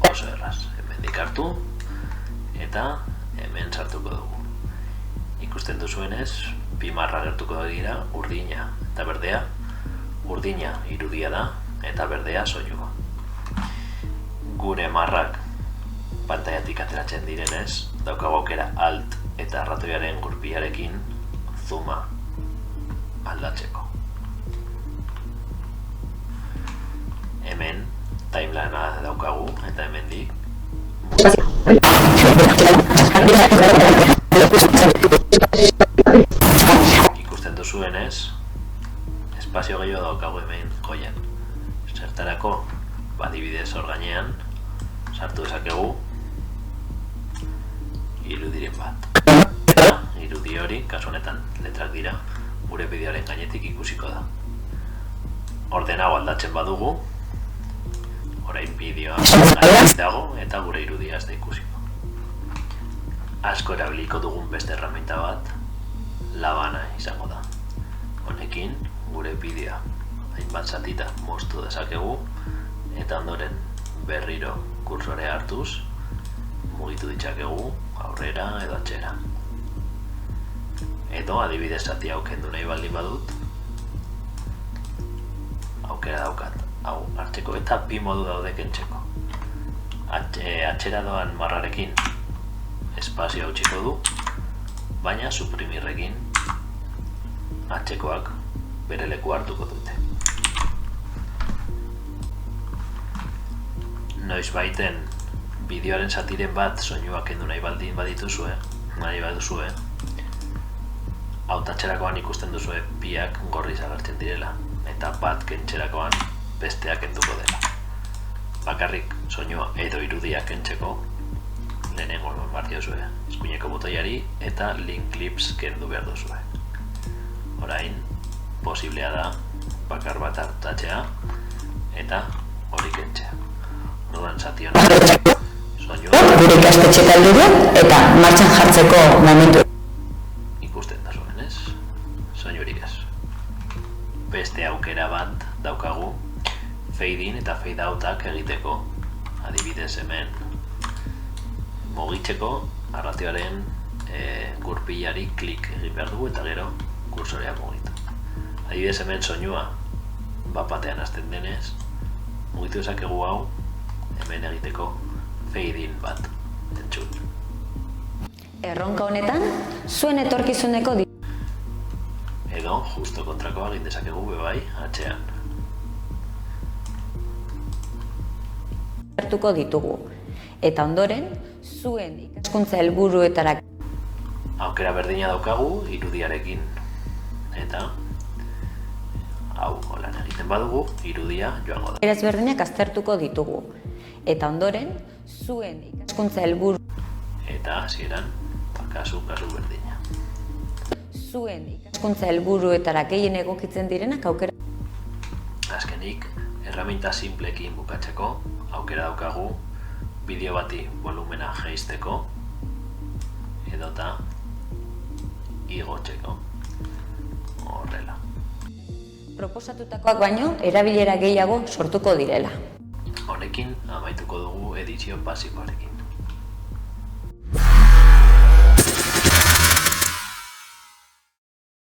Oso erraz, hemendik hartu eta hemen sartuko dugu. Ikusten duzuenez, bi marra gertuko dira urdina eta berdea. Urdina irudia da eta berdea soinua. Gure marrak pantailatik ateratzen direnez, daukagu aukera alt eta ratoiaren gurpilarekin zooma aldatzeko. Hemen timelinea daukagu eta hemendik ikusten duzuenez, espazio gehiago daukagu hemen goian. Zertarako, adibidez hor gainean sartu dezakegu irudiren bat. Irudi hori, kasu honetan letrak dira, gure bideoaren gainetik ikusiko da. Ordena hau aldatzen badugu, orain bideoa gainetik dago eta gure irudia ez da ikusiko. Asko erabiliko dugun beste erraminta bat, labana izango da. Honekin, gure bideoa hainbat zatita moztu dezakegu eta ondoren berriro kursorea hartuz mugitu ditzakegu aurrera edo atzera. Edo adibidez zati hau kendu nahi baldin badut, aukera daukat. Hau hartzeko eta bi modu daude kentzeko. Atzera doan marrarekin espazio hautsiko du, baina suprimirrekin atzekoak bere leku hartuko dute. Noiz baiten bideoaren zatiren bat soinua kendu nahi baldin badituzue, hautatxerakoan ikusten duzue biak gorriz agertzen direla, eta bat kentzerakoan besteak kenduko dela. Bakarrik soinua edo irudia kentzeko lehenengo bat diozue, eskuineko botoiari eta link clips kendu behar duzue. Orain, posiblea da bakar bat hartatzea eta hori kentzea. Orduan zati honetan soinua gure ikastetxe taldea eta martxan jartzeko momentu. Ikusten da zuenez, soinurik ez. Beste aukera bat daukagu fade in eta fade outak egiteko. Adibidez hemen mugitzeko arratioaren gurpilari klik egin behar dugu eta gero kursorea mugitu. Adibidez hemen soinua bat-batean hasten denez, mugitu dezakegu hau hemen egiteko fade in bat entzun. Erronka honetan, zuen etorkizuneko Edo, justo kontrakoa egin dezakegu bebai atzean. hartuko ditugu. Eta ondoren, zuen ikaskuntza helburuetara Aukera berdina daukagu irudiarekin. Eta hau holan egiten badugu, irudia joango da. ezberdinak aztertuko ditugu. Eta ondoren, zuen ikaskuntza helburu Eta hasieran, kasu berdina. zuen ikaskuntza helburuetara gehien egokitzen direnak aukera Azkenik, erraminta simplekin bukatzeko, aukera daukagu bideo bati volumena jaisteko edota igotzeko. Horrela. proposatutakoak baino erabilera gehiago sortuko direla. Honekin amaituko dugu edizio pasiboarekin.